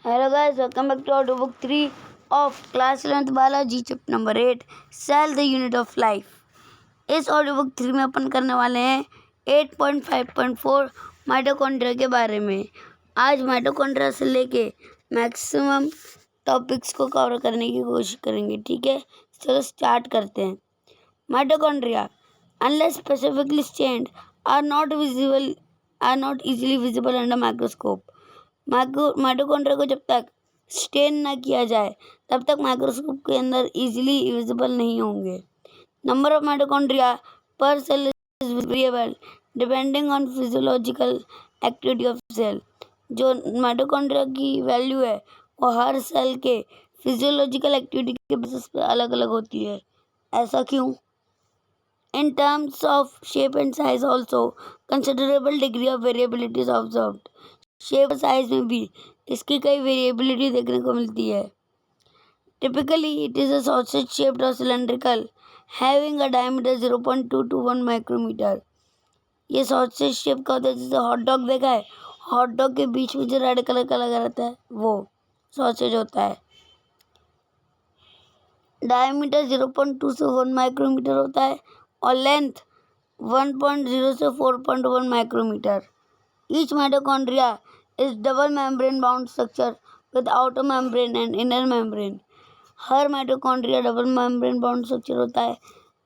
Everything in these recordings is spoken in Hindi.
Hello guys, welcome back to audio book 3 of class 11th biology chapter number 8 cell the unit of life। इस ऑडियो बुक 3 में अपन करने वाले हैं 8.5.4 माइटोकॉन्ड्रिया के बारे में। आज माइटोकॉन्ड्रिया से लेके मैक्सिमम टॉपिक्स को कवर करने की कोशिश करेंगे, ठीक है। चलो स्टार्ट करते हैं। Mitochondria unless specifically stained are not easily visible under microscope. Mitochondria को जब तक स्टेन ना किया जाए तब तक माइक्रोस्कोप के अंदर इजीली विजिबल नहीं होंगे। Number of mitochondria per cell is variable depending on physiological activity of cell. जो माइटोकॉन्ड्रिया की वैल्यू है वो हर सेल के फिजियोलॉजिकल एक्टिविटी के बेसिस पे अलग अलग होती है। ऐसा क्यों? In terms of shape and size also, considerable degree of variability is observed. Shape size में भी इसकी कई वेरिएबिलिटी देखने को मिलती है। Typically it is a sausage shaped और cylindrical having a diameter 0.2 to 1 micrometre. ये सॉसेज शेप का होता है, जैसे हॉट डॉग देखा है, हॉट डॉग के बीच में जो रेड कलर का लगा रहता है वो सॉसेज होता है। डायमीटर 0.2 से 1 माइक्रोमीटर होता है और लेंथ 1.0 से 4.1 micrometre. Each mitochondria is double membrane bound structure with outer membrane and inner membrane. हर mitochondria double membrane bound structure होता है,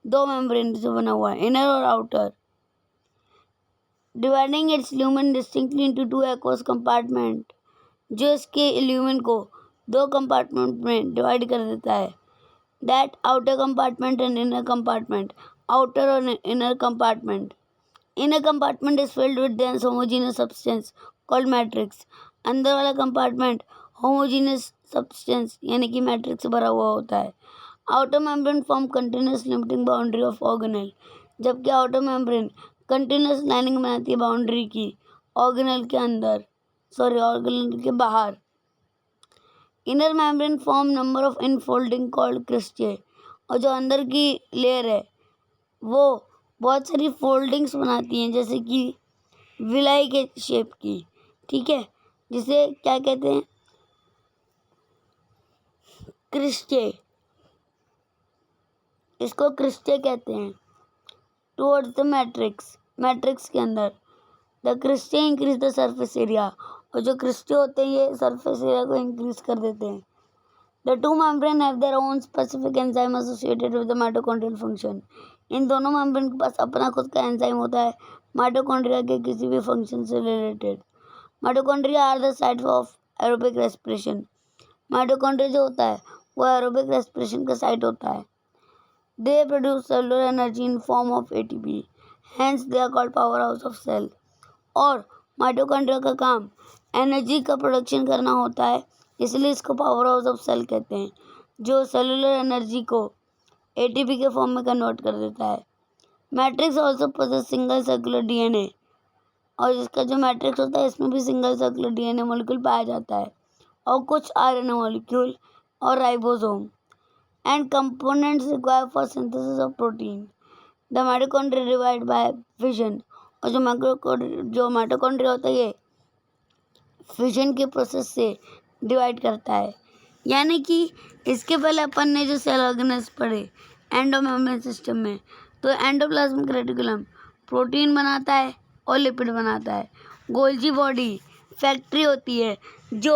दो मेम्ब्रेन से बना हुआ है, इनर और outer. Dividing it's lumen distinctly into two aqueous compartment, जो इसके ल्यूमेन को दो कंपार्टमेंट में डिवाइड कर देता है। That outer compartment and inner compartment, outer और inner compartment. Inner compartment is filled with dense homogeneous substance called matrix. अंदर वाला कंपार्टमेंट होमोजेनियस सब्सटेंस यानी कि मैट्रिक्स से भरा हुआ होता है। Outer membrane form continuous limiting boundary of organelle, जबकि आउटर मेम्ब्रेन कंटिन्यूस लाइनिंग बनाती है बाउंड्री की ऑर्गेनेल के अंदर, ऑर्गेनेल के बाहर। Inner membrane form number of infolding called cristae, और जो अंदर की लेयर है वो बहुत सारी फोल्डिंग्स बनाती हैं, जैसे कि विलाई के शेप की, ठीक है, जिसे क्या कहते हैं? क्रिस्टे। इसको क्रिस्टे कहते हैं। टुवर्ड्स द मैट्रिक्स के अंदर the cristae increase the surface area, और जो क्रिस्टे होते हैं ये सरफेस एरिया को इंक्रीज कर देते हैं। The two membrane have their own specific enzyme associated with the mitochondrial function. इन दोनों मेम्ब्रेन के पास अपना खुद का एंजाइम होता है माइटोकॉन्ड्रिया के किसी भी फंक्शन से related. Mitochondria are the site of aerobic respiration. Mitochondria जो होता है वो एरोबिक रेस्पिरेशन का साइट होता है। They produce cellular energy in form of ATP, hence they are called power house of cell. और माइटोकॉन्ड्रिया का काम एनर्जी का प्रोडक्शन करना होता है, इसलिए इसको पावर हाउस ऑफ सेल कहते हैं, जो सेलुलर एनर्जी को एटीपी के फॉर्म में कन्वर्ट कर देता है। Matrix also possesses single circular DNA, और इसका जो मैट्रिक्स होता है इसमें भी सिंगल सर्कुलर डीएनए मॉलिक्यूल पाया जाता है, और कुछ आरएनए मॉलिक्यूल और ribosome and components required for synthesis of protein. The mitochondria divide by fission, और जो माइटोकॉन्ड्रिया होता है ये फिजन के प्रोसेस से डिवाइड करता है। यानी कि इसके पहले अपन ने जो सेल ऑर्गेनेल्स पढ़े एंडोमेम्ब्रेन सिस्टम में, तो एंडोप्लाज्मिक रेटिकुलम प्रोटीन बनाता है और लिपिड बनाता है। गोल्जी बॉडी फैक्ट्री होती है जो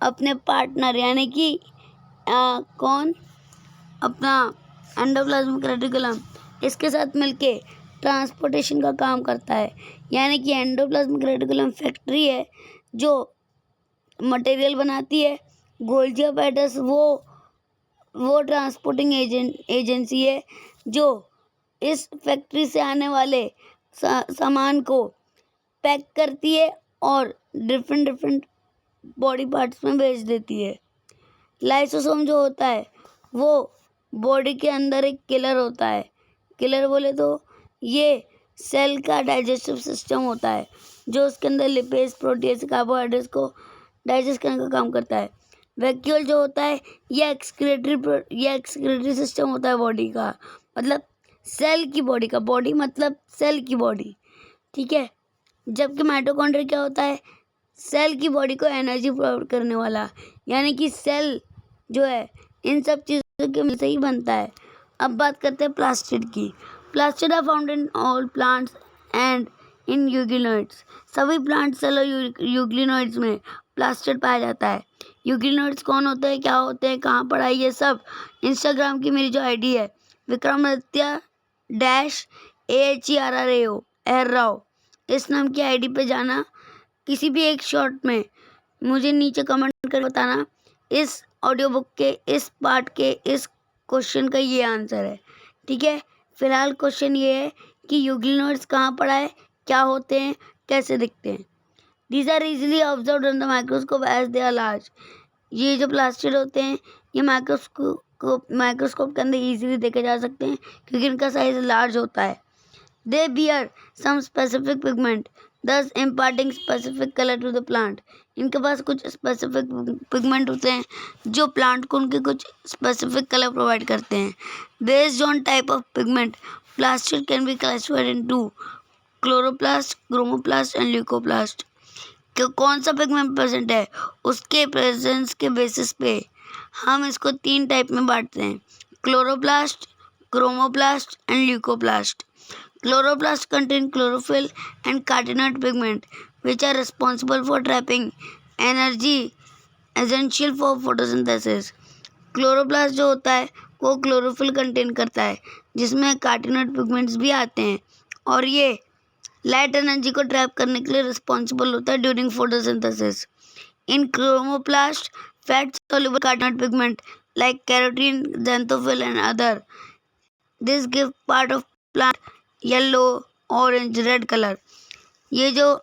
अपने पार्टनर यानी कि कौन, अपना एंडोप्लाज्मिक रेटिकुलम, इसके साथ मिलके ट्रांसपोर्टेशन का काम करता है। यानी कि एंडोप्लाज्मिक रेटिकुलम फैक्ट्री है जो मटेरियल बनाती है। गोल्जी apparatus वो ट्रांसपोर्टिंग एजेंसी है जो इस फैक्ट्री से आने वाले सामान को पैक करती है और डिफरेंट बॉडी पार्ट्स में भेज देती है। लाइसोसोम जो होता है वो बॉडी के अंदर एक किलर होता है। किलर बोले तो ये सेल का डाइजेस्टिव सिस्टम होता है, जो उसके अंदर लिपेज, प्रोटीज, कार्बोहाइड्रेट्स को डाइजेस्ट करने का काम करता है। वैक्यूल जो होता है ये एक्सक्रीटरी सिस्टम होता है बॉडी का, मतलब सेल की बॉडी का, बॉडी मतलब सेल की बॉडी, ठीक है। जबकि माइटोकॉन्ड्रिया क्या होता है? सेल की बॉडी को एनर्जी प्रोवाइड करने वाला, यानी कि सेल जो है इन सब चीज़ों के मिल से ही बनता है। अब बात करते हैं प्लास्टिड की। Plastid are found in all plants and in euglenoids. सभी प्लांट सेल और यूग्लिनोइड्स में प्लास्टिड पाया जाता है। यूग्लिनोइड्स कौन होते हैं, क्या होते हैं, कहाँ पढ़ा है, ये सब इंस्टाग्राम की मेरी जो आईडी है विक्रमादित्य-AHERRAO एहर राव, इस नाम की आईडी पे जाना। किसी भी एक शॉर्ट में मुझे नीचे कमेंट कर बताना इस ऑडियो बुक के इस पार्ट के इस क्वेश्चन का ये आंसर है। ठीक है, फिलहाल क्वेश्चन ये है कि यूग्लिनोइड्स कहाँ पढ़ा है, क्या होते हैं, कैसे दिखते हैं। These are easily observed under the microscope as they are large. ये जो प्लास्टिड होते हैं ये माइक्रोस्कोप के अंदर इजीली देखे जा सकते हैं क्योंकि इनका साइज लार्ज होता है। They bear some specific pigment, thus imparting specific color to the plant. इनके पास कुछ स्पेसिफिक पिगमेंट होते हैं जो प्लांट को उनके कुछ स्पेसिफिक कलर प्रोवाइड करते हैं। Based on type of pigment, plastid can be classified into chloroplast, chromoplast and leucoplast. कि कौन सा पिगमेंट प्रेजेंट है उसके प्रेजेंस के बेसिस पे हम इसको 3 टाइप में बांटते हैं, chloroplast, chromoplast and leucoplast. Chloroplasts contain chlorophyll and carotenoid pigment which are responsible for trapping energy essential for photosynthesis. Chloroplast जो होता है वो क्लोरोफिल कंटेन करता है जिसमें कार्टिनोइड पिगमेंट्स भी आते हैं और ये लाइट एनर्जी को ट्रैप करने के लिए रिस्पॉन्सिबल होता है during photosynthesis. In chromoplast fat soluble carotenoid pigment like carotene, xanthophyll and other. This give part of plant yellow, orange, red colour. ये जो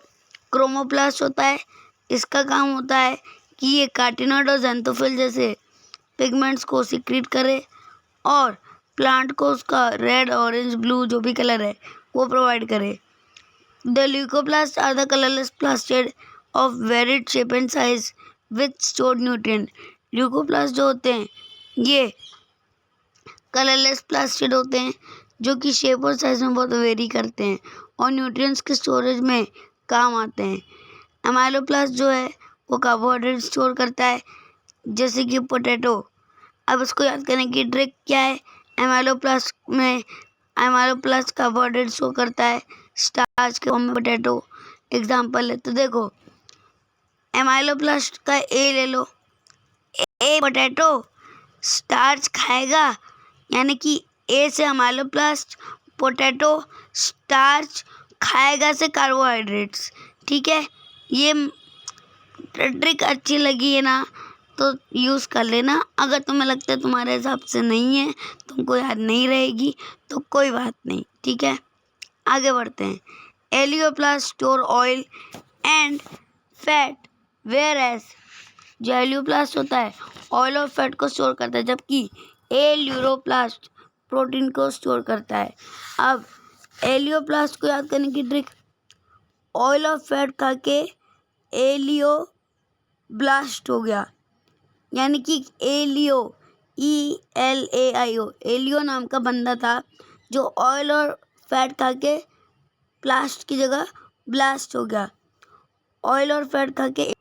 क्रोमोप्लास्ट होता है इसका काम होता है कि ये कार्टिनोइड और ज़ैंथोफिल जैसे पिगमेंट्स को सिक्रीट करे और प्लांट को उसका रेड, ऑरेंज, ब्लू जो भी कलर है वो प्रोवाइड करे। The leucoplast are the colourless plastid of varied shape and size with stored nutrient. Leucoplast जो होते हैं ये कलरलेस प्लास्टिड होते हैं जो कि शेप और साइज में बहुत वेरी करते हैं और न्यूट्रिएंट्स के स्टोरेज में काम आते हैं। एमाइलोप्लास्ट जो है वो कार्बोहाइड्रेट स्टोर करता है जैसे कि पोटैटो। अब इसको याद करने की ट्रिक क्या है, एमाइलोप्लास्ट कार्बोहाइड्रेट स्टोर करता है स्टार्च के फॉर्म में पोटैटो एग्जाम्पल है। तो देखो एमाइलोप्लास्ट का ए ले लो, ए पोटैटो स्टार्च खाएगा यानी कि ए से एमाइलोप्लास्ट, पोटैटो स्टार्च खाएगा से कार्बोहाइड्रेट्स। ठीक है, ये ट्रिक अच्छी लगी है ना तो यूज़ कर लेना। अगर तुम्हें लगता है तुम्हारे हिसाब से नहीं है, तुमको याद नहीं रहेगी तो कोई बात नहीं। ठीक है, आगे बढ़ते हैं। Elaioplast store oil and fat whereas जो एलियोप्लास्ट होता है ऑयल और फैट को स्टोर करता है जबकि एल्यूरोप्लास्ट प्रोटीन को स्टोर करता है। अब एलियोप्लास्ट को याद करने की ट्रिक, ऑयल और फैट खा के एलियोब्लास्ट हो गया यानी कि एलियो ELAIO एलियो नाम का बंदा था जो ऑयल और फैट खा के प्लास्ट की जगह ब्लास्ट हो गया। ऑयल और फैट खा के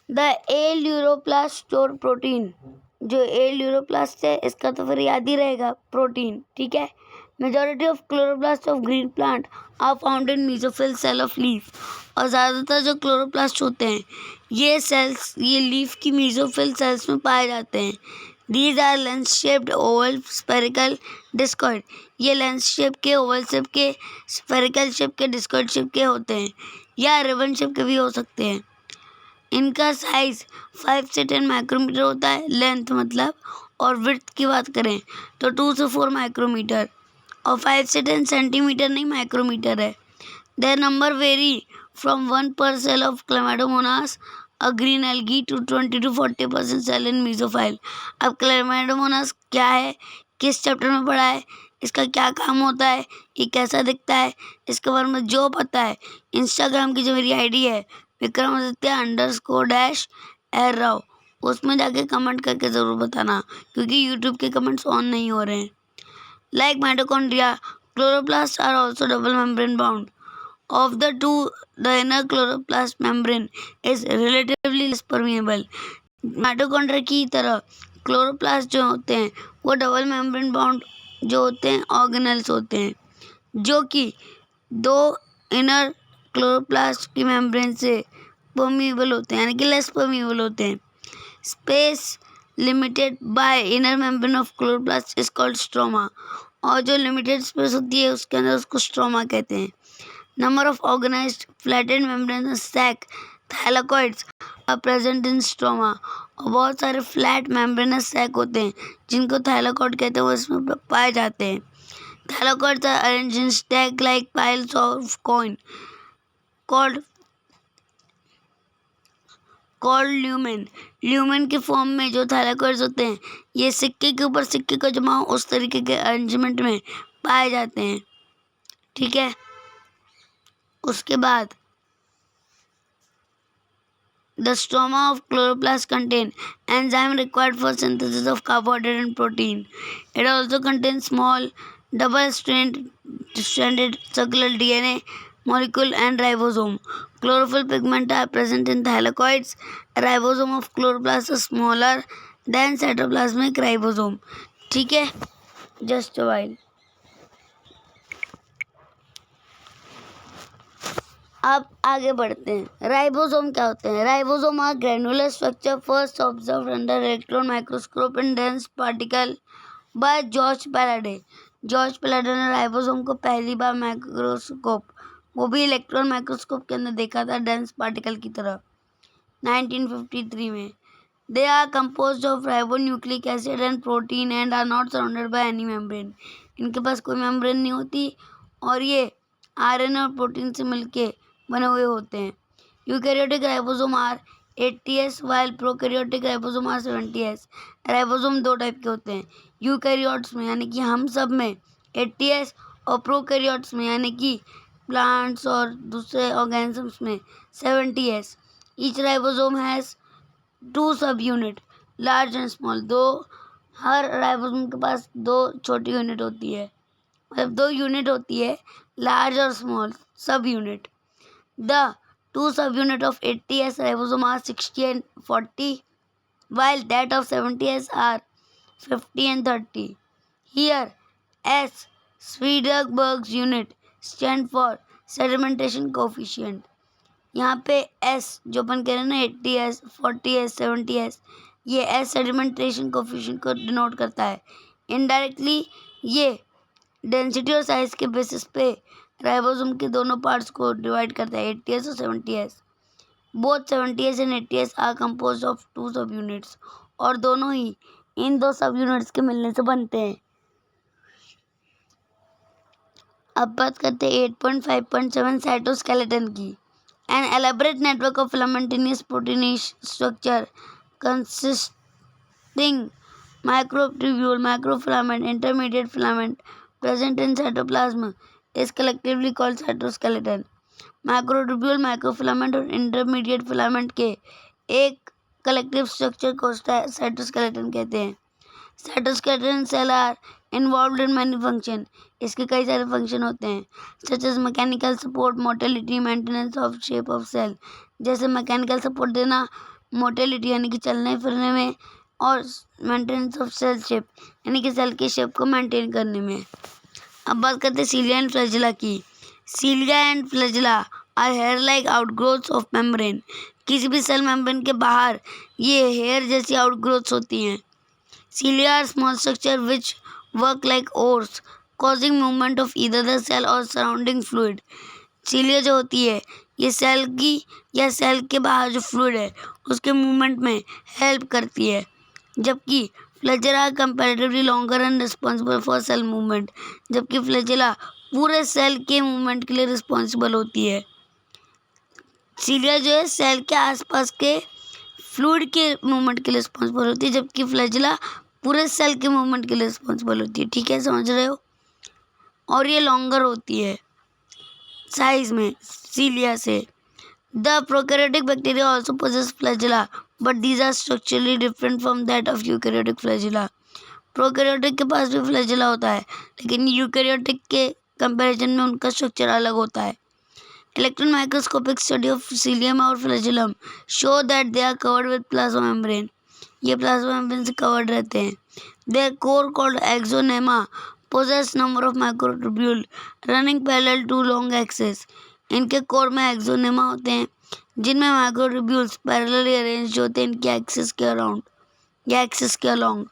द एल्यूरोप्लास्ट स्टोर प्रोटीन। जो एल्यूरोप्लास्ट है इसका तो फिर याद ही रहेगा प्रोटीन। ठीक है, majority of chloroplast of green plant are found in mesophyll cell of leaf. और ज़्यादातर जो क्लोरोप्लास्ट होते हैं ये सेल्स ये लीफ की मेसोफिल सेल्स में पाए जाते हैं। These are lens shaped, oval, spherical, discoid. ये लेंस शेप के, ओवल शेप के, स्पेरिकल शेप के, डिस्कॉइड शेप के होते हैं या रिबन शेप के भी हो सकते हैं। इनका साइज 5 से 10 माइक्रोमीटर होता है, लेंथ मतलब, और विड्थ की बात करें तो 2 से 4 माइक्रोमीटर और 5 से 10 सेंटीमीटर नहीं माइक्रोमीटर है। Their number vary from 1 per cell of Chlamydomonas a green algae to 20 to 40% cell in mesophyll. अब क्लेमाइडोमोनास क्या है, किस चैप्टर में पढ़ा है, इसका क्या काम होता है, ये कैसा दिखता है, इसके बारे में जो पता है इंस्टाग्राम की जो मेरी आईडी है विक्रमादित्य_एहर राव उसमें जाके कमेंट करके ज़रूर बताना क्योंकि यूट्यूब के कमेंट्स ऑन नहीं हो रहे हैं। Like mitochondria, chloroplast are also double membrane bound. Of the two, the inner chloroplast membrane is relatively less permeable. Mitochondria की तरह क्लोरोप्लास्ट जो होते हैं वो डबल मेम्ब्रेन बाउंड जो होते हैं ऑर्गेनेल्स होते हैं, जो कि दो इनर क्लोरोप्लास्ट की मेम्ब्रेन से परमिएबल होते हैं, यानी कि लेस परमिएबल होते हैं. Space limited by inner membrane of chloroplast is called stroma. और जो लिमिटेड स्पेस होती है उसके अंदर उसको स्ट्रोमा कहते हैं. Number of organised flattened membranous sac thylakoids are present in stroma. और बहुत सारे फ्लैट मेम्ब्रेनस सैक होते हैं जिनको थैलाकॉइड कहते हैं, वो इसमें पाए जाते हैं. Thylakoids are arranged in stack like piles of coin called lumen. Lumen के फॉर्म में जो थैलाकॉइड्स होते हैं ये सिक्के के ऊपर सिक्के का जमाव उस तरीके के अरेंजमेंट में पाए जाते हैं. ठीक है. उसके बाद the stroma of chloroplast contain enzyme required for synthesis of carbohydrate and protein. It also contains small double-stranded circular DNA molecule and ribosome. Chlorophyll pigments are present in thylakoids. Ribosome of chloroplast is smaller than cytoplasmic ribosome. ठीक है. Just a while. अब आगे बढ़ते हैं. राइबोसोम क्या होते हैं? Ribosome are granular structure first observed under electron microscope in dense particle by George Palade. George Palade ने राइबोसोम को पहली बार माइक्रोस्कोप, वो भी इलेक्ट्रॉन माइक्रोस्कोप के अंदर देखा था डेंस पार्टिकल की तरह 1953 में. They are composed of ribonucleic acid and protein and are not surrounded by any membrane. इनके पास कोई मेम्ब्रेन नहीं होती और ये आरएनए और प्रोटीन से मिलके बने हुए होते हैं. Eukaryotic ribosome are 80s while prokaryotic ribosome are 70s. Ribosome दो टाइप के होते हैं. यूकैरियोट्स में यानी कि हम सब में 80s और प्रोकैरियोट्स में यानी कि प्लांट्स और दूसरे ऑर्गेनिजम्स में 70s. ईच राइबोसोम हैज़ 2 सब unit large and small. Her ribosome के पास 2 छोटी यूनिट होती है, मतलब 2 यूनिट होती है, लार्ज और स्मॉल सब unit. The 2 subunits of 80s ribosome are 60 and 40, while that of 70s are 50 and 30. Here, S. Swedenborg's unit stand for sedimentation coefficient. यहाँ पे S जो अपन कह रहे हैं ना 80s, 40s, 70s, ये S sedimentation coefficient को डिनोट करता है. इनडायरेक्टली ये डेंसिटी और साइज के बेसिस पे राइबोसोम के दोनों पार्ट्स को डिवाइड करता है 80s और 70s. Both 70s and 80s are composed of 2 सब यूनिट्स. और दोनों ही इन 2 सब यूनिट्स के मिलने से बनते हैं. अब बात करते हैं 8.5.7 साइटोस्केलेटन की. An elaborate network of filamentous proteinaceous structure consisting microtubule, microfilament, intermediate filament present in cytoplasm is collectively called cytoskeleton. Microtubule, microfilament और इंटरमीडिएट फिलामेंट के एक कलेक्टिव स्ट्रक्चर को साइटोस्केलेटन कहते हैं. Cytoskeleton cell are involved in many function. इसके कई सारे फंक्शन होते हैं, such as mechanical support, motility, maintenance of shape of cell. जैसे मैकेनिकल सपोर्ट देना, मोटिलिटी यानी कि चलने फिरने में, और मेंटेनेंस ऑफ सेल शेप यानी कि सेल की शेप को मेंटेन करने में. अब बात करते हैं सीलिया एंड फ्लैजिला की. Cilia and flagella are hair like outgrowths of membrane. किसी भी सेल मेम्ब्रेन के बाहर ये हेयर जैसी आउटग्रोथ्स होती हैं. Cilia are small structure which work like oars causing movement of either the cell or surrounding fluid. Cilia जो होती है ये सेल की या सेल के बाहर जो फ्लूइड है उसके मूवमेंट में हेल्प करती है, जबकि flagella comparatively longer and responsible for sale movement. जबकि फ्लैजिला पूरे सेल के मूवमेंट के लिए रिस्पॉन्सिबल होती है. सीलिया जो है सेल के आसपास के फ्लूइड के मूवमेंट के लिए रिस्पॉन्सिबल होती है, जबकि फ्लैजिला पूरे सेल के मूवमेंट के लिए रिस्पॉन्सिबल होती है. ठीक है, समझ रहे हो. और ये लॉन्गर होती है साइज में सीलिया से. The prokaryotic bacteria also possess flagella, but these are structurally different from that of eukaryotic flagella. Prokaryotic के पास भी flagella होता है, लेकिन eukaryotic के कंपैरिजन में उनका स्ट्रक्चर अलग होता है. Electron microscopic study of cilium और flagellum show that they are covered with plasma membrane. ये plasma membrane से covered रहते हैं. Their core called axonema possess number of microtubule running parallel to long axis. इनके कोर में एक्सोनेमा होते हैं जिनमें माइक्रोट्यूब्यूल्स पैरेलली अरेंज होते हैं इनके एक्सिस के अराउंड या एक्सिस के along.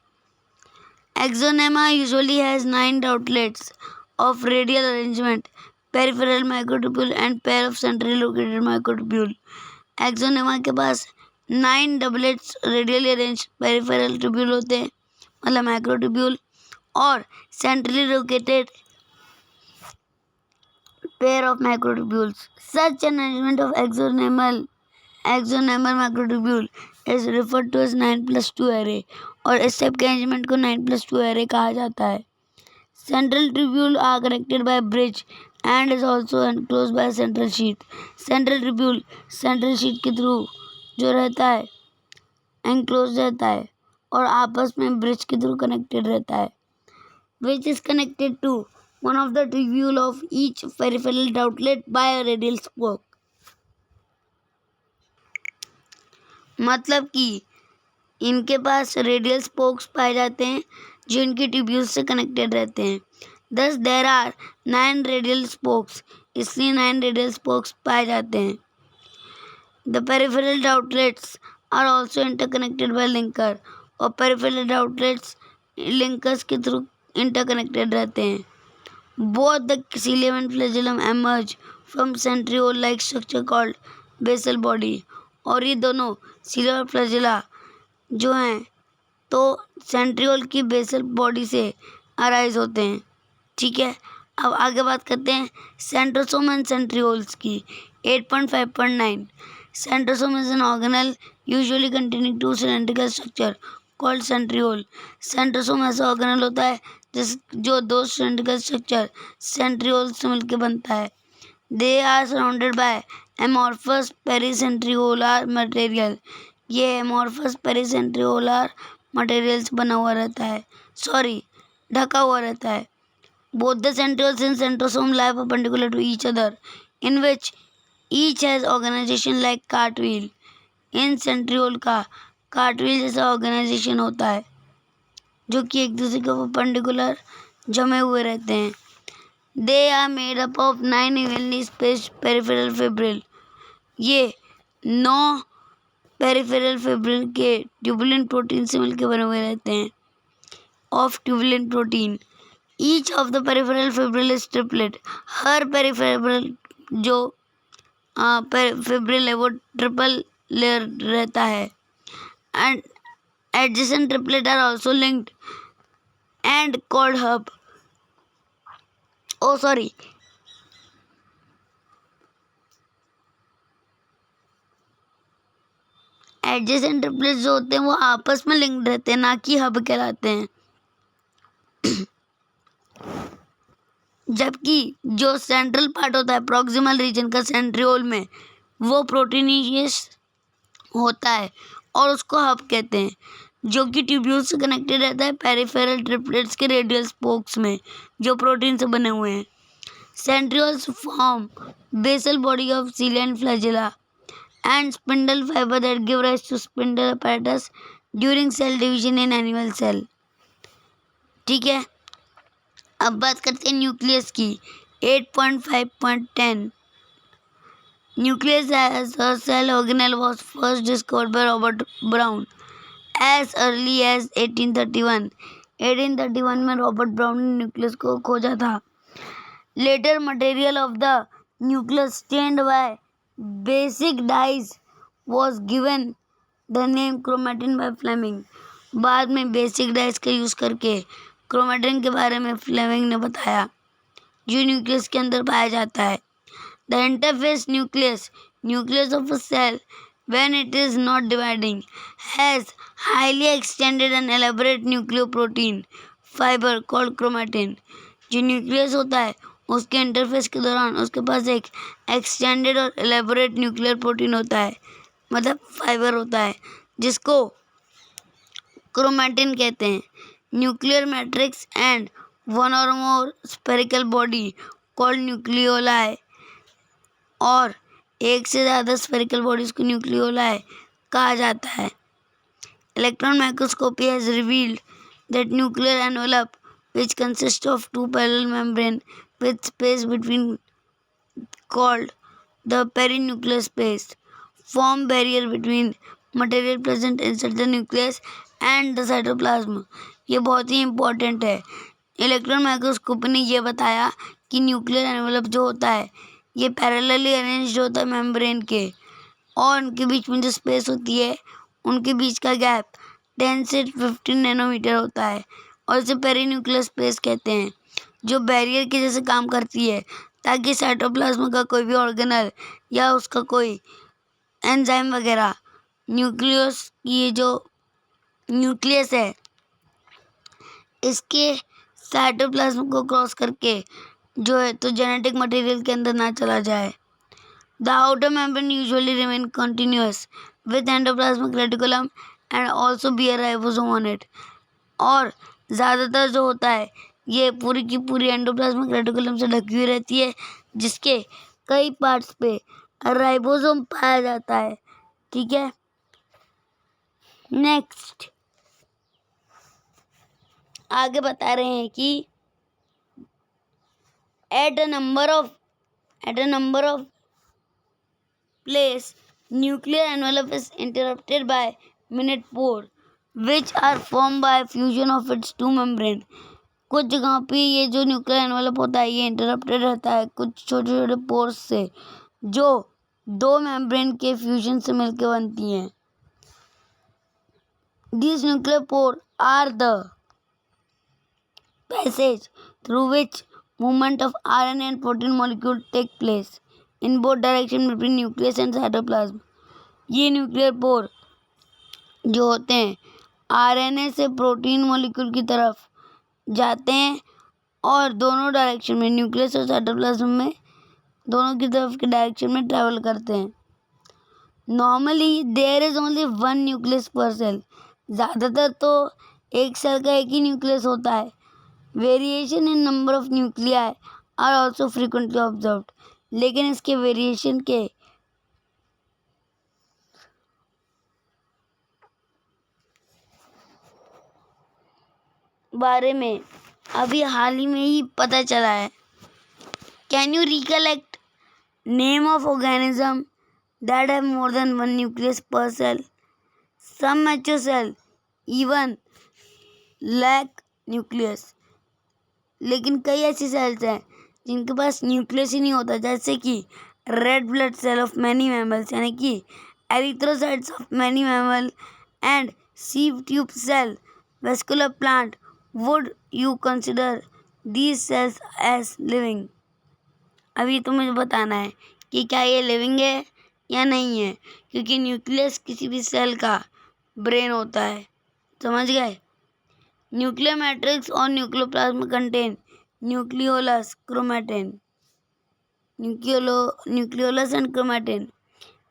Axonema usually has 9 outlets of radial arrangement, peripheral microtubule and pair of centrally located microtubule. Axonema के पास 9 doublets radially arranged peripheral tubule होते हैं मतलब microtubule और centrally located pair of microtubules. Such an arrangement of axonemal microtubule is referred to as 9+2 array और इस टाइप के अरेंजमेंट को 9+2 array कहा जाता है. Central tubule are connected by bridge and is also enclosed by central sheath. Central tubule central sheath के थ्रू जो रहता है enclosed रहता है और आपस में bridge के थ्रू connected रहता है, which is connected to one of the tubule of each peripheral outlet by a radial spoke. मतलब कि इनके पास रेडियल स्पोक्स पाए जाते हैं जो इनकी ट्यूब्यूल्स से कनेक्टेड रहते हैं. Thus there are 9 radial spokes, इसलिए 9 रेडियल स्पोक्स पाए जाते हैं. The peripheral outlets are also interconnected by linker और peripheral outlets linkers के थ्रू interconnected रहते हैं. Both the cilium and flagellum emerge from centriole-like structure called basal body. और ये दोनों सीलियम और फ्लैजेला जो हैं तो सेंट्रियोल की बेसल बॉडी से अराइज होते हैं. ठीक है, अब आगे बात करते हैं सेंट्रोसोम एंड सेंट्रियोल्स की. 8.5.9 centrosome is an organelle usually containing 2 cylindrical structure called centriole. Centrosome ऐसा ऑर्गेनल होता है जो 2 सिलेंड्रिकल स्ट्रक्चर सेंट्रियोल से मिलकर बनता है. They are surrounded by amorphous pericentriolar material. ये amorphous pericentriolar material से बना हुआ रहता है, ढका हुआ रहता है. Both the centrioles and centrosome lie perpendicular to each other, in which each has organization like cartwheel. In centriole का cartwheel जैसा organization होता है जो कि एक दूसरे के परपेंडिकुलर जमे हुए रहते हैं. They are made up of 9 evenly spaced peripheral fibril. ये 9 peripheral fibril के tubulin protein से मिलकर बने हुए रहते हैं. Of tubulin protein. Each of the peripheral fibril is triplet. Her peripheral जो fibril है वो ट्रिपल लेयर रहता है. And adjacent triplet are also linked and called hub. Adjacent triplets जो होते हैं वो आपस में लिंक्ड रहते हैं, ना कि हब कहलाते हैं. जबकि जो सेंट्रल पार्ट होता है प्रॉक्सिमल रीजन का सेंट्रियोल में वो प्रोटीनियस होता है और उसको हब कहते हैं, जो कि ट्यूब्यूल से कनेक्टेड रहता है पेरिफेरल ट्रिपलेट्स के रेडियल स्पोक्स में जो प्रोटीन से बने हुए हैं. Centrioles form basal body of cilia and flagella and spindle fiber that give rise to spindle apparatus during cell division in animal cell. ठीक है, अब बात करते हैं न्यूक्लियस की. 8.5.10 Nucleus as a cell organelle was first discovered by Robert Brown as early as 1831. 1831 में रॉबर्ट ब्राउन ने न्यूक्लियस को खोजा था. Later material of the nucleus stained by basic dyes was given the name chromatin by Fleming. बाद में बेसिक डाइज का यूज़ करके क्रोमेटिन के बारे में फ्लेमिंग ने बताया जो न्यूक्लियस के अंदर पाया जाता है. The interface nucleus of a cell when it is not dividing has highly extended and elaborate nucleoprotein fiber called chromatin. जो न्यूक्लियस होता है उसके इंटरफेस के दौरान उसके पास एक एक्सटेंडेड और एलेबोरेट न्यूक्लियर प्रोटीन होता है, मतलब फाइबर होता है, जिसको क्रोमेटिन कहते हैं. न्यूक्लियर मैट्रिक्स एंड वन और मोर स्फेरिकल बॉडी कॉल्ड न्यूक्लियोलाई. और एक से ज़्यादा स्फेरिकल बॉडीज को न्यूक्लियोलाई कहा जाता है। Electron microscopy has revealed that nuclear envelope which consists of two parallel membrane with space between called the perinuclear space form barrier between material present inside the nucleus and the cytoplasm। ये बहुत ही इम्पोर्टेंट है। इलेक्ट्रॉन माइक्रोस्कोपी ने ये बताया कि न्यूक्लियर एनवेलप जो होता है ये पैरेलली अरेंज्ड होता है मेम्ब्रेन के, और उनके बीच में जो स्पेस होती है उनके बीच का गैप 10 से 15 नैनोमीटर होता है, और इसे पेरीन्यूक्लियर स्पेस कहते हैं, जो बैरियर के जैसे काम करती है ताकि साइटोप्लाज्म का कोई भी ऑर्गेनल या उसका कोई एंजाइम वगैरह न्यूक्लियस, ये जो न्यूक्लियस है इसके साइटोप्लाज्म को क्रॉस करके जो है तो जेनेटिक मटेरियल के अंदर ना चला जाए। The outer membrane usually remain continuous with endoplasmic reticulum and also bear ribosome on it। और ज़्यादातर जो होता है ये पूरी की पूरी एंडोप्लाज्मिक रेटिकुलम से ढकी हुई रहती है, जिसके कई पार्ट्स पे राइबोसोम पाया जाता है। ठीक है, नेक्स्ट आगे बता रहे हैं कि at a number of place nuclear envelope is interrupted by minute pore which are formed by fusion of its two membrane। कुछ जगह पे ये जो न्यूक्लियर एनवेलप होता है ये इंटरप्टेड रहता है कुछ छोटे छोटे पोर्स से जो दो मेम्ब्रेन के फ्यूजन से मिलकर बनती हैं। These nuclear pore are the passage through which movement of RNA and protein molecule take place in both direction between nucleus and cytoplasm। ये न्यूक्लियर पोर जो होते हैं आरएनए से प्रोटीन मॉलिक्यूल की तरफ जाते हैं और दोनों डायरेक्शन में न्यूक्लियस और साइटोप्लाज्म में दोनों की तरफ के डायरेक्शन में ट्रैवल करते हैं। Normally there is only one nucleus per cell. ज़्यादातर तो एक सेल का एक ही न्यूक्लियस होता है। Variation in number of nuclei are also frequently observed. लेकिन इसके वेरिएशन के बारे में अभी हाल ही में ही पता चला है। Can you recollect name of organism that have more than one nucleus per cell? Some mature cell even lack nucleus. लेकिन कई ऐसी सेल्स हैं जिनके पास न्यूक्लियस ही नहीं होता, जैसे कि red blood cell of many mammals यानी कि erythrocytes of many mammal and sieve tube cell vascular plant. Would you consider these cells as living? अभी तो मुझे बताना है कि क्या ये लिविंग है या नहीं है, क्योंकि न्यूक्लियस किसी भी सेल का ब्रेन होता है। समझ गए? न्यूक्लियर मैट्रिक्स और nucleoplasm contain nucleolus chromatin. Nucleolus and chromatin.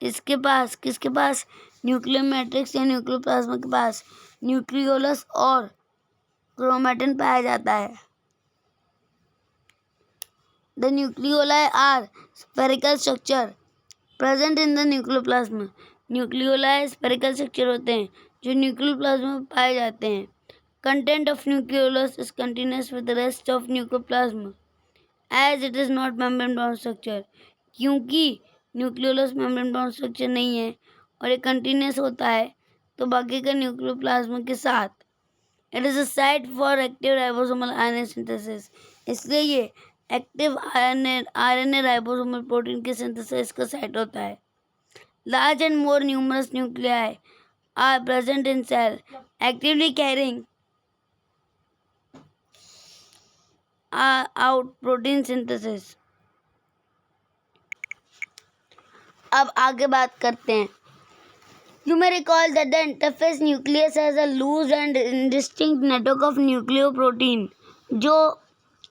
इसके पास किसके पास? न्यूक्लियर मैट्रिक्स या न्यूक्लियोप्लाज्म के पास न्यूक्लियोलस और क्रोमैटिन पाया जाता है। The nucleoli are spherical structure present in the nucleoplasm. Nucleoli spherical structure होते हैं जो न्यूक्लियोप्लाज्म में पाए जाते हैं। Content of nucleolus is continuous with the rest of nucleoplasm as it is not membrane bound structure। क्योंकि न्यूक्लियोलस मेम्ब्रेन बाउंड स्ट्रक्चर नहीं है और ये कंटिन्यूस होता है तो बाकी का न्यूक्लियोप्लाज्म के साथ it is a site for active ribosomal RNA synthesis. इसलिए ये एक्टिव आरएनए राइबोसोमल प्रोटीन के सिंथेसिस का साइट होता है। Large and more numerous nuclei are present in cell actively carrying out protein synthesis। अब आगे बात करते हैं। You may recall that the interface nucleus has a loose and indistinct network of nucleoprotein। जो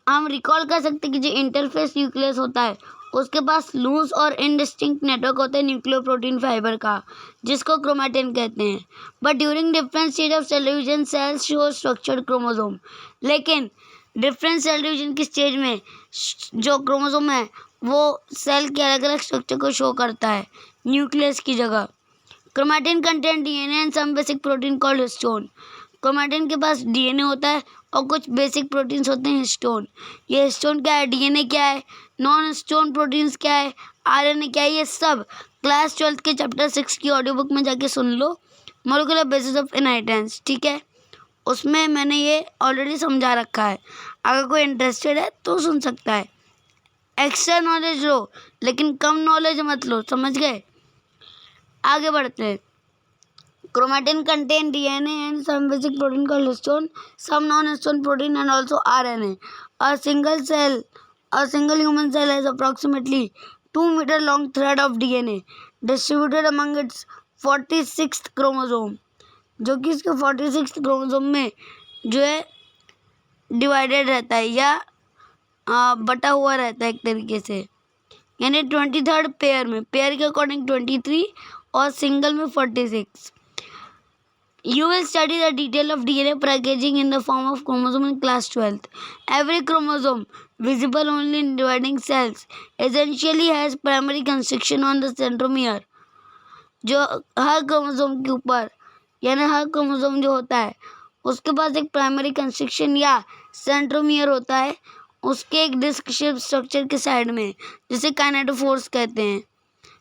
हम रिकॉल कर सकते हैं कि जो इंटरफेस न्यूक्लियस होता है उसके पास लूज और इनडिस्टिंक्ट नेटवर्क होता है न्यूक्लियोप्रोटीन फाइबर का, जिसको क्रोमैटिन कहते हैं। But during different stage of cell division cells show structured chromosome. लेकिन डिफरेंट सेल डिवीजन की स्टेज में जो क्रोमोसोम है वो सेल के अलग अलग स्ट्रक्चर को शो करता है न्यूक्लियस की जगह। Chromatin content DNA and some basic protein called histone. Chromatin के पास डीएनए होता है और कुछ बेसिक प्रोटीन्स होते हैं हिस्टोन। ये हिस्टोन क्या है, डीएनए क्या है, नॉन हिस्टोन प्रोटीन्स क्या है, आरएनए क्या है, ये सब क्लास 12 के चैप्टर 6 की ऑडियो बुक में जाके सुन लो, मोलिकुलर बेसिस ऑफ इनहेरिटेंस, ठीक है। उसमें मैंने ये ऑलरेडी समझा रखा है, अगर कोई इंटरेस्टेड है तो सुन सकता है। एक्स्ट्रा नॉलेज लो लेकिन कम नॉलेज मत लो, समझ गए। आगे बढ़ते हैं। Chromatin contain DNA and some basic protein called histone, some non histone protein and also RNA. A single human cell has approximately 2 meter long thread of DNA distributed among its 46th chromosome, जो कि इसके 46th क्रोमोसोम में जो है डिवाइडेड रहता है या बटा हुआ रहता है एक तरीके से, यानी 23rd पेयर में, पेयर के अकॉर्डिंग 23 और सिंगल में 46। You will study the detail of DNA packaging in the form of chromosome in class 12th. Every chromosome, visible only in dividing cells, essentially has primary construction on the centromere. जो हर क्रोमोसोम के ऊपर, यानी हर क्रोमोसोम जो होता है उसके पास एक प्राइमरी कंस्ट्रक्शन या सेंट्रोमियर होता है, उसके एक डिस्क शेप स्ट्रक्चर के साइड में, जिसे काइनेटोफोर्स कहते हैं।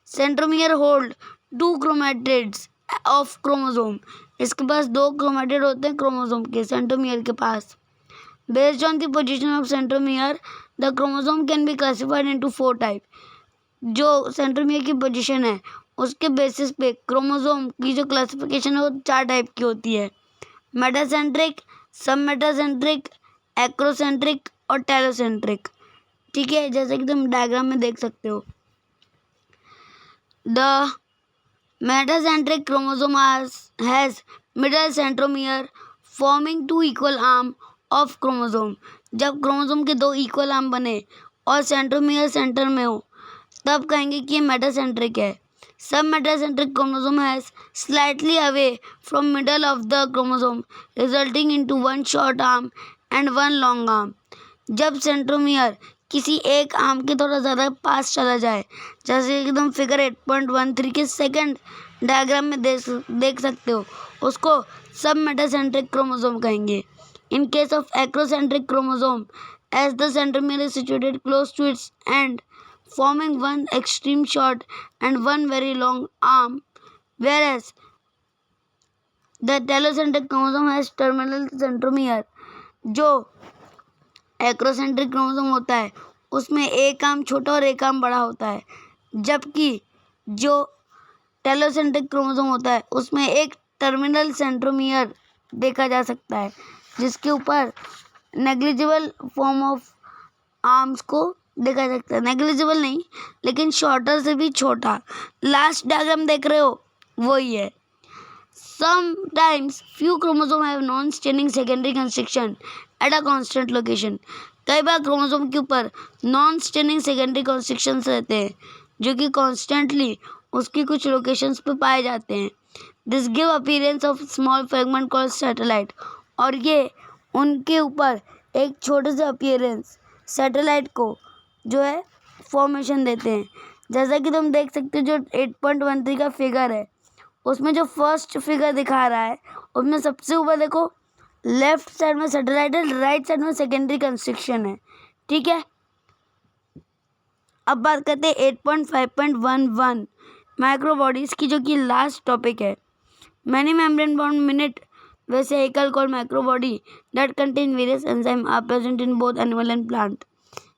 Centromere hold 2 chromatids of chromosome. इसके पास 2 क्रोमैटिड होते हैं क्रोमोसोम के, सेंट्रोमियर के पास। Based on the position of centromere the chromosome can be classified into 4 type. जो सेंट्रोमियर की पोजीशन है उसके बेसिस पे क्रोमोसोम की जो क्लासिफिकेशन है वो 4 टाइप की होती है, मेटासेंट्रिक, सब मेटासेंट्रिक, एक्रोसेंट्रिक और टेलोसेंट्रिक, ठीक है, जैसे कि तुम डायग्राम में देख सकते हो। The metacentric chromosome has middle centromere forming 2 equal arm of chromosome। जब क्रोमोसोम के 2 इक्वल आर्म बने और सेंट्रोमियर सेंटर में हो तब कहेंगे कि ये मेटासेंट्रिक है। सब metacentric chromosome has slightly away from middle of the chromosome resulting into 1 short arm and 1 long arm. जब सेंट्रोमियर किसी एक आर्म के थोड़ा ज़्यादा पास चला जाए, जैसे कि तुम फिगर 8.13 के सेकंड डायग्राम में देख सकते हो, उसको सब मेटासेंट्रिक क्रोमोसोम कहेंगे। In case of acrocentric chromosome, as the centromere is situated close to its end forming 1 extreme short and 1 very long arm, whereas the telocentric chromosome has terminal centromere। जो एक्रोसेंट्रिक क्रोमोसोम होता है उसमें एक आर्म छोटा और एक आर्म बड़ा होता है, जबकि जो टेलोसेंट्रिक क्रोमोसोम होता है उसमें एक टर्मिनल सेंट्रोमियर देखा जा सकता है, जिसके ऊपर नेग्लिजिबल फॉर्म ऑफ आर्म्स को देखा जा सकता है। नेग्लिजिबल नहीं लेकिन शॉर्टर से भी छोटा। लास्ट डायग्राम देख रहे हो वही है। Sometimes few chromosomes have non-staining secondary construction at a constant location। कई बार क्रोमोसोम के ऊपर नॉन स्टेनिंग सेकेंडरी कॉन्स्ट्रक्शंस रहते हैं जो कि कॉन्स्टेंटली उसकी कुछ लोकेशंस पे पाए जाते हैं। This give appearance of small fragment called satellite. और ये उनके ऊपर एक छोटे से अपीयरेंस सैटेलाइट को जो है फॉर्मेशन देते हैं। जैसा कि तुम देख सकते हो जो 8.13 का फिगर है उसमें जो फर्स्ट फिगर दिखा रहा है उसमें सबसे ऊपर देखो लेफ्ट साइड में सैटेलाइट है, राइट साइड में सेकेंडरी कंस्ट्रक्शन है, ठीक है। अब बात करते हैं 8.5.11 माइक्रोबॉडीज की, जो कि लास्ट टॉपिक है। Many membrane bound minute vesicle called microbody that contain various enzyme are present in both animal and plant.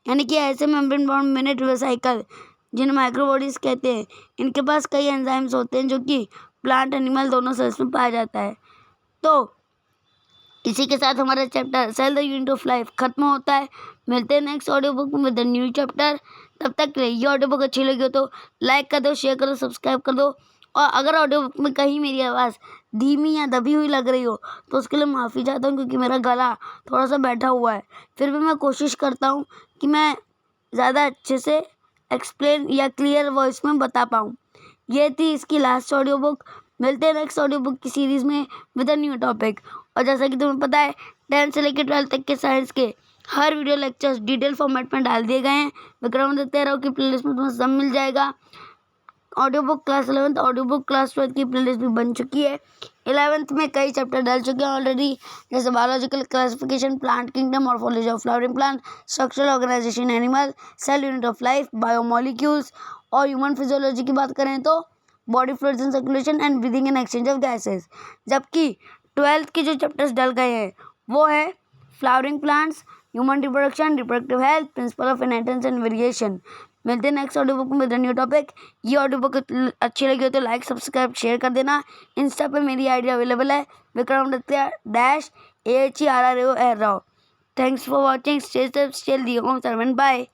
यानी कि ऐसे मेम्ब्रेन बाउंड मिनट वेसिकल जिन्हें माइक्रोबॉडीज कहते हैं, इनके पास कई एंजाइम्स होते हैं जो कि प्लांट एनिमल दोनों सेल्स में पाया जाता है। तो इसी के साथ हमारा chapter cell the unit of life खत्म होता है। मिलते हैं नेक्स्ट ऑडियो बुक में विद द न्यू चैप्टर। तब तक के लिए ये ऑडियो बुक अच्छी लगी हो तो लाइक कर दो, शेयर करो, सब्सक्राइब कर दो। और अगर ऑडियो बुक में कहीं मेरी आवाज़ धीमी या दबी हुई लग रही हो तो उसके लिए माफ़ी चाहता हूँ, क्योंकि मेरा गला थोड़ा सा बैठा हुआ है। फिर भी मैं कोशिश करता हूँ कि मैं ज़्यादा अच्छे से एक्सप्लेन या क्लियर वॉइस में बता पाऊँ। ये थी इसकी लास्ट ऑडियो बुक। मिलते हैं नेक्स्ट ऑडियो बुक की सीरीज़ में विद अ न्यू टॉपिक। और जैसा कि तुम्हें पता है 10 से लेकर 12 तक के साइंस के हर वीडियो लेक्चर्स डिटेल फॉर्मेट में डाल दिए गए हैं। विक्रमादित्य तेरह की प्लेलिस्ट में तुम्हें सब मिल जाएगा। Audio book class 11th, audio book class 12th की प्लेलिस्ट भी बन चुकी है। 11th में कई चैप्टर डल चुके हैं ऑलरेडी, जैसे biological classification, plant kingdom, morphology of flowering plant, structural organisation animal, cell unit of life, biomolecules. और ह्यूमन फिजियोलॉजी की बात करें तो body fluids and circulation and breathing and exchange of gases. जबकि 12th के जो चैप्टर्स डल गए हैं वो है flowering plants, human reproduction, reproductive health, principle of inheritance and variation. मिलते हैं नेक्स्ट ऑडियो बुक में विद न्यू टॉपिक। ये ऑडियो बुक अच्छी लगी हो तो लाइक, सब्सक्राइब, शेयर कर देना। इंस्टा पे मेरी आईडी अवेलेबल है, Vikramaditya -AHERRAO। Thanks for watching. Stay safe, stay healthy, home servant, bye.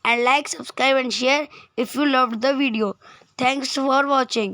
And like, subscribe and share if you loved the video. Thanks for watching.